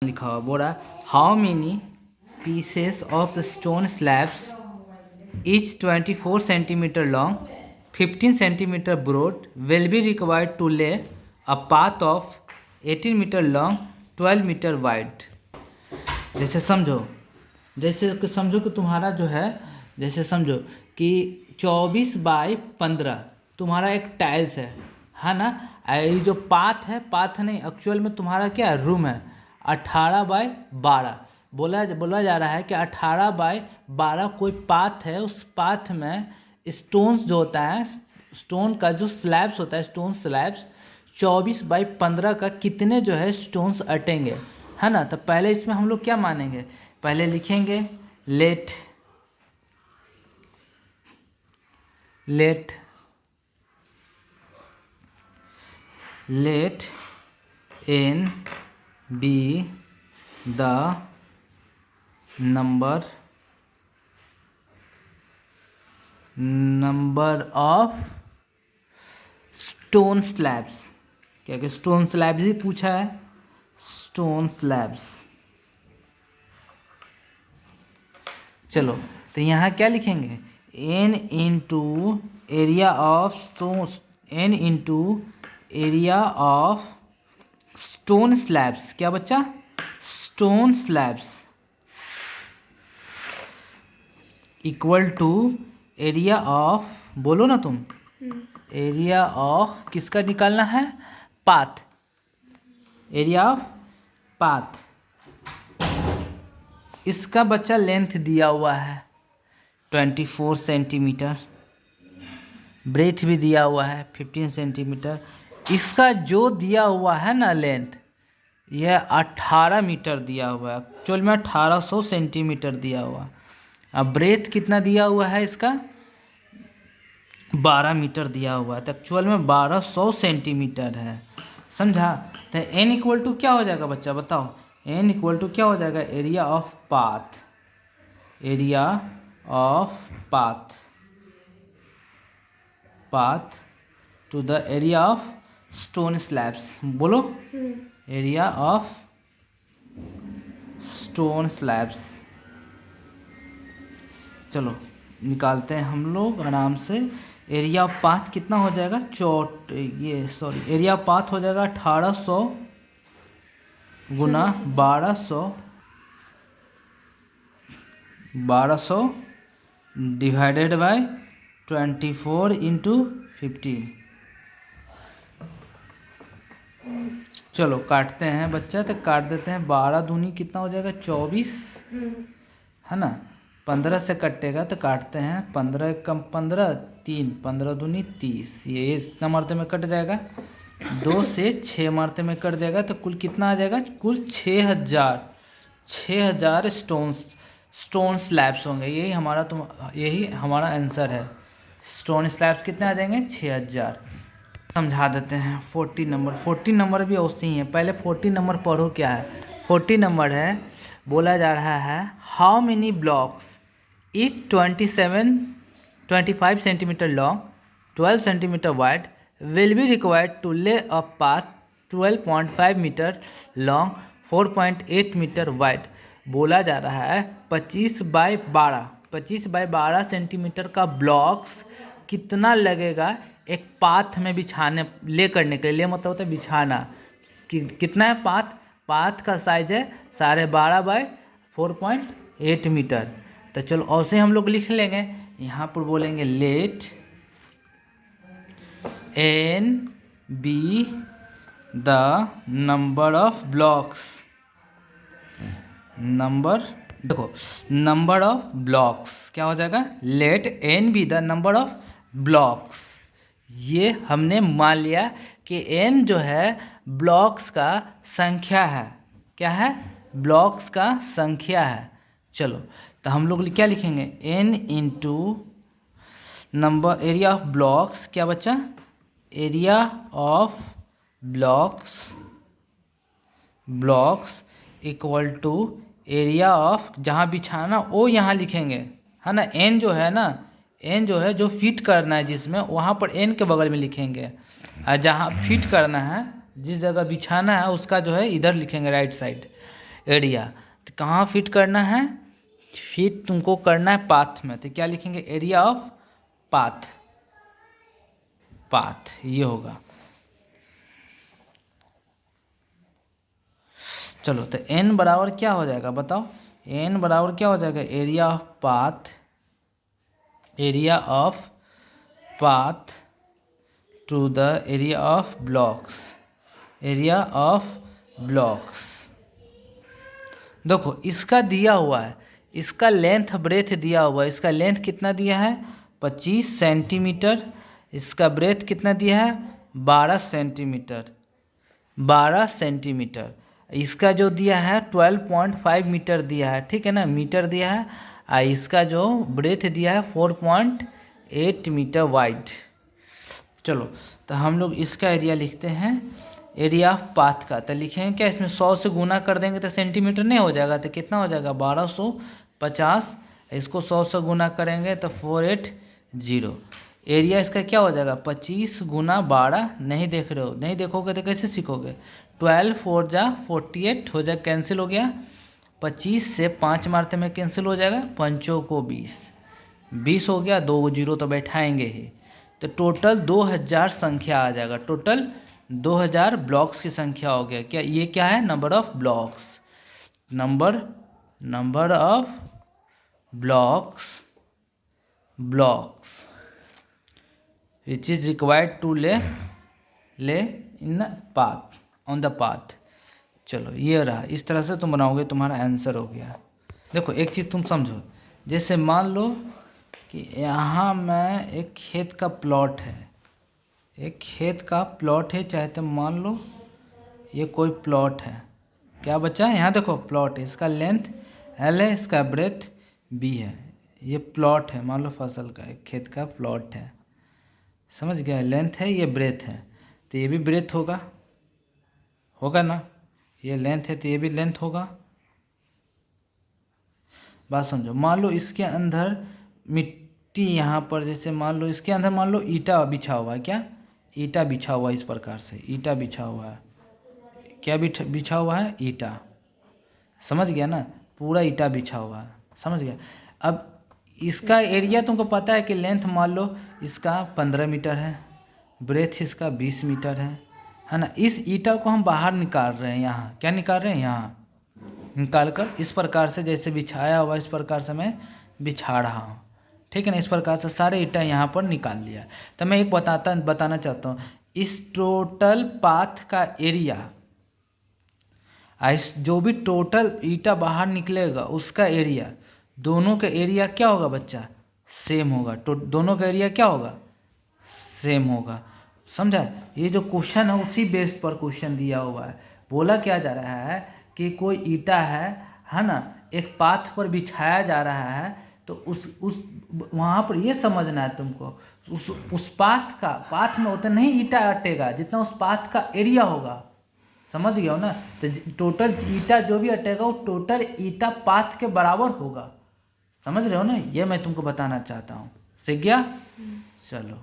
लिखा हुआ बोल रहा है how many pieces of stone slabs each 24 centimeter long 15 centimeter broad will be required to lay a path of 18 meter long 12 meter wide। जैसे समझो कि तुम्हारा जो है, जैसे समझो कि 24 बाई 15 तुम्हारा एक टाइल्स है ना। ये जो पाथ नहीं, एक्चुअल में तुम्हारा क्या रूम है 18 बाई 12। बोला जा रहा है कि 18 बाई 12 कोई पाथ है, उस पाथ में स्टोन्स जो होता है, स्टोन का जो स्लैब्स होता है, स्टोन स्लैब्स 24 बाई 15 का कितने जो है स्टोन्स अटेंगे, है ना। तो पहले इसमें हम लोग क्या मानेंगे, पहले लिखेंगे let n be the number of stone slabs. क्या क्या स्टोन स्लैब्स ही पूछा है, स्टोन स्लैब्स। चलो तो यहाँ क्या लिखेंगे n into area of stone slabs. क्या बच्चा, stone slabs equal to area of, बोलो ना तुम, एरिया ऑफ किसका निकालना है, पाथ, एरिया ऑफ पाथ। इसका बच्चा लेंथ दिया हुआ है 24 सेंटीमीटर, ब्रेथ भी दिया हुआ है 15 सेंटीमीटर। इसका जो दिया हुआ है ना लेंथ, यह 18 मीटर दिया हुआ है, एक्चुअल में 1800 सेंटीमीटर दिया हुआ। अब ब्रेथ कितना दिया हुआ है इसका, 12 मीटर दिया हुआ है, तो एक्चुअल में 1200 सेंटीमीटर है, समझा। तो n इक्वल टू क्या हो जाएगा बच्चा, बताओ, n इक्वल टू क्या हो जाएगा, area of path, area of path to the area of stone slabs. बोलो, एरिया ऑफ स्टोन स्लैब्स। चलो निकालते हैं हम लोग आराम से। एरिया ऑफ पाथ कितना हो जाएगा, एरिया ऑफ पाथ हो जाएगा 1800 गुना 1200 डिवाइडेड बाय 24 इंटू 15। चलो काटते हैं बच्चा, तो काट देते हैं। 12 दूनी कितना हो जाएगा 24, है ना। 15 से कटेगा तो काटते हैं, 15 कम 15 3, 15 दूनी 30, ये इतना मरते में कट जाएगा। 2 से 6 मरते में कट जाएगा, तो कुल कितना आ जाएगा, कुल 6000 स्टोन स्लैब्स होंगे। यही हमारा आंसर है। स्टोन स्लैब्स कितने आ जाएंगे, 6000। समझा देते हैं 40 नंबर भी ऐसे ही है। पहले 40 नंबर पढ़ो क्या है। 40 नंबर है, बोला जा रहा है how many blocks is 25 centimetre long 12 centimetre wide will be required to lay a path 12.5 metre long 4.8 metre wide. बोला जा रहा है 25 बाई 12 सेंटीमीटर का ब्लॉक्स कितना लगेगा एक पाथ में बिछाने, ले करने के लिए, मतलब होता है बिछाना। कितना है पाथ का साइज है 12.5 बाई 4.8 मीटर। तो चलो ऐसे हम लोग लिख लेंगे। यहाँ पर बोलेंगे let n be the number of blocks, number of blocks क्या हो जाएगा, let n be the number of blocks. ये हमने मान लिया कि n जो है ब्लॉक्स का संख्या है। क्या है, ब्लॉक्स का संख्या है। चलो तो हम लोग क्या लिखेंगे, n into number area of blocks. क्या बच्चा, area of blocks equal to area of, जहाँ बिछाना वो यहाँ लिखेंगे, है ना। n जो है जो फिट करना है जिसमें, वहाँ पर n के बगल में लिखेंगे, और जहाँ फिट करना है जिस जगह बिछाना है उसका जो है इधर लिखेंगे राइट साइड। एरिया। तो कहाँ फिट करना है, फिट तुमको करना है पाथ में। तो क्या लिखेंगे, एरिया ऑफ पाथ, पाथ ये होगा। चलो तो n बराबर क्या हो जाएगा बताओ, n बराबर क्या हो जाएगा, area of path, area of path to the area of blocks, area of blocks. देखो इसका दिया हुआ है, इसका लेंथ ब्रेथ दिया हुआ है, इसका लेंथ कितना दिया है 25 सेंटीमीटर, इसका ब्रेथ कितना दिया है 12 सेंटीमीटर, 12 सेंटीमीटर। इसका जो दिया है 12.5 मीटर दिया है, ठीक है ना, मीटर दिया है। और इसका जो ब्रेथ दिया है 4.8 मीटर वाइड। चलो तो हम लोग इसका एरिया लिखते हैं, एरिया ऑफ पाथ का। तो लिखेंगे क्या, इसमें 100 से गुना कर देंगे तो सेंटीमीटर नहीं हो जाएगा, तो कितना हो जाएगा 1250। इसको 100 से गुना करेंगे तो 480। एरिया इसका क्या हो जाएगा 25 गुना 12, नहीं देख रहे हो, नहीं देखोगे तो कैसे सीखोगे। 12 4 जा 48 हो जाए, कैंसिल हो गया। 25 से 5 मारते में कैंसिल हो जाएगा, पंचों को 20, 20 हो गया, 2 जीरो तो बैठाएंगे ही। तो टोटल 2000 संख्या आ जाएगा, टोटल 2000 ब्लॉक्स की संख्या हो गया। क्या ये क्या है, number of blocks, number of blocks, which is required to lay in path, on the path. चलो ये रहा, इस तरह से तुम बनाओगे, तुम्हारा आंसर हो गया। देखो एक चीज़ तुम समझो, जैसे मान लो कि यहाँ मैं एक खेत का प्लॉट है, एक खेत का प्लॉट है, चाहे तुम मान लो ये कोई प्लॉट है, क्या बच्चा है यहाँ देखो प्लॉट है, इसका लेंथ L है, इसका ब्रेथ B है, ये प्लॉट है, मान लो फसल का, एक खेत का प्लॉट है, समझ गया, लेंथ है ये ब्रेथ है, तो ये भी ब्रेथ होगा ना, ये लेंथ है तो ये भी लेंथ होगा। बात समझो, मान लो इसके अंदर मिट्टी, यहाँ पर जैसे मान लो इसके अंदर मान लो ईटा बिछा हुआ है, क्या ईटा बिछा हुआ है, इस प्रकार से ईटा बिछा हुआ है, क्या बिछा हुआ है ईटा, समझ गया ना, पूरा ईटा बिछा हुआ है, समझ गया। अब इसका एरिया तुमको पता है कि लेंथ मान लो इसका 15 मीटर है, ब्रेथ इसका 20 मीटर है ना। इस ईटा को हम बाहर निकाल रहे हैं, यहाँ क्या निकाल रहे हैं, यहाँ निकाल कर इस प्रकार से जैसे बिछाया हुआ इस प्रकार से मैं बिछा रहा हूँ, ठीक है ना। इस प्रकार से सारे ईटा यहाँ पर निकाल लिया। तो मैं एक बताना चाहता हूँ, इस टोटल पाथ का एरिया, जो भी टोटल ईटा बाहर निकलेगा उसका एरिया, दोनों का एरिया क्या होगा बच्चा, सेम होगा। दोनों का एरिया क्या होगा, सेम होगा, समझा। ये जो क्वेश्चन है उसी बेस पर क्वेश्चन दिया हुआ है। बोला क्या जा रहा है कि कोई ईटा है ना, एक पाथ पर बिछाया जा रहा है, तो उस वहाँ पर ये समझना है तुमको, उस पाथ में उतना नहीं ईटा अटेगा जितना उस पाथ का एरिया होगा, समझ गया हो ना। तो टोटल ईटा जो भी अटेगा वो टोटल ईटा पाथ के बराबर होगा, समझ रहे हो ना। ये मैं तुमको बताना चाहता हूँ, सीख गया। चलो।